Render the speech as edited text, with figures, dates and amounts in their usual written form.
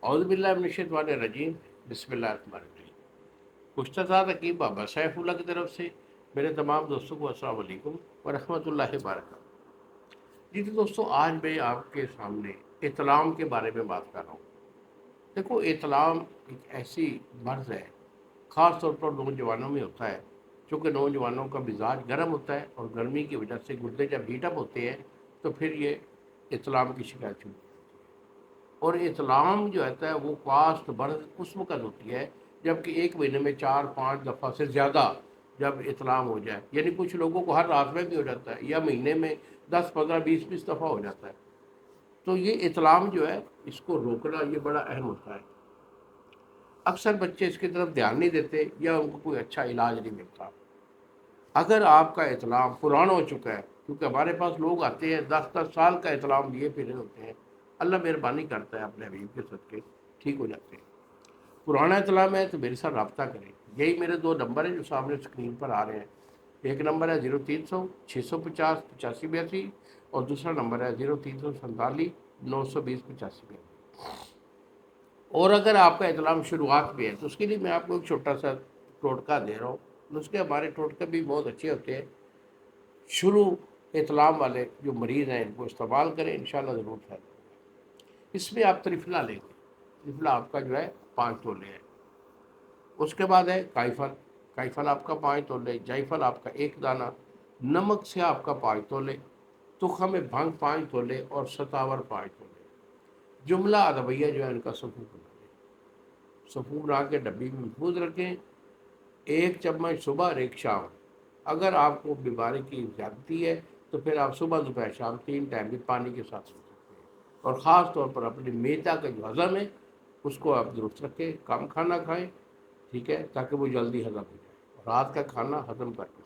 اعوذ باللہ من الشیطان الرجیم، بسم اللہ الرحمن الرحیم۔ مستضاد عقیب بابا سیف اللہ کی طرف سے میرے تمام دوستوں کو السلام علیکم ورحمۃ اللہ وبرکاتہ۔ جی تو دوستوں، آج میں آپ کے سامنے اطلام کے بارے میں بات کر رہا ہوں۔ دیکھو، اطلام ایک ایسی مرض ہے، خاص طور پر نوجوانوں میں ہوتا ہے، چونکہ نوجوانوں کا مزاج گرم ہوتا ہے اور گرمی کی وجہ سے گردے جب ہیٹ اپ ہوتے ہیں تو پھر یہ اطلام کی شکایت شروع ہوتی ہے۔ اور اطلام جو ہوتا ہے وہ کاسٹ برض اس وقت ہوتی ہے جب کہ ایک مہینے میں 4-5 دفعہ سے زیادہ جب اطلام ہو جائے، یعنی کچھ لوگوں کو ہر رات میں بھی ہو جاتا ہے، یا مہینے میں 10-15-20 دفعہ ہو جاتا ہے۔ تو یہ اطلام جو ہے اس کو روکنا یہ بڑا اہم ہوتا ہے۔ اکثر بچے اس کی طرف دھیان نہیں دیتے یا ان کو کوئی اچھا علاج نہیں ملتا۔ اگر آپ کا اطلام پرانا ہو چکا ہے، کیونکہ ہمارے پاس لوگ آتے ہیں 10-10 سال کا اطلام لیے پھر ہوتے ہیں، اللہ مہربانی کرتا ہے اپنے حبیب کے صدقے ٹھیک ہو جاتے ہیں۔ پرانا اطلام ہے تو میرے ساتھ رابطہ کریں، یہی میرے 2 نمبر ہیں جو سامنے اسکرین پر آ رہے ہیں۔ ایک نمبر ہے 0300-650-8582 اور دوسرا نمبر ہے 0347-920-8582۔ اور اگر آپ کا اطلام شروعات میں ہے تو اس کے لیے میں آپ کو ایک چھوٹا سا ٹوٹکا دے رہا ہوں۔ نسخے ہمارے ٹوٹکے بھی بہت اچھے ہوتے ہیں، شروع اطلام والے جو مریض ہیں ان کو استعمال کریں، انشاءاللہ ضرور فائدہ ہوگا۔ اس میں آپ ترفلا لیں گے، ترفلا آپ کا جو ہے 5 تولے ہے۔ اس کے بعد ہے کائفل، کائفل آپ کا 5 تولے، جائفل آپ کا 1 دانہ، نمک سے آپ کا 5 تولے، تخم بھنگ 5 تولے اور ستاور 5 تولے۔ جملہ ادویہ جو ہے ان کا سفور بنا دیں، سفور بنا کے ڈبی میں محفوظ رکھیں، 1 چمچ صبح اور 1 شام۔ اگر آپ کو بیماری کی زیادتی ہے تو پھر آپ صبح دوپہر شام 3 ٹائم بھی پانی کے ساتھ سو سکتے ہیں۔ اور خاص طور پر اپنی میدا کا جو ہضم ہے اس کو آپ درست رکھیں، کم کھانا کھائیں، ٹھیک ہے، تاکہ وہ جلدی ہضم ہو جائے۔ رات کا کھانا ہضم کرنا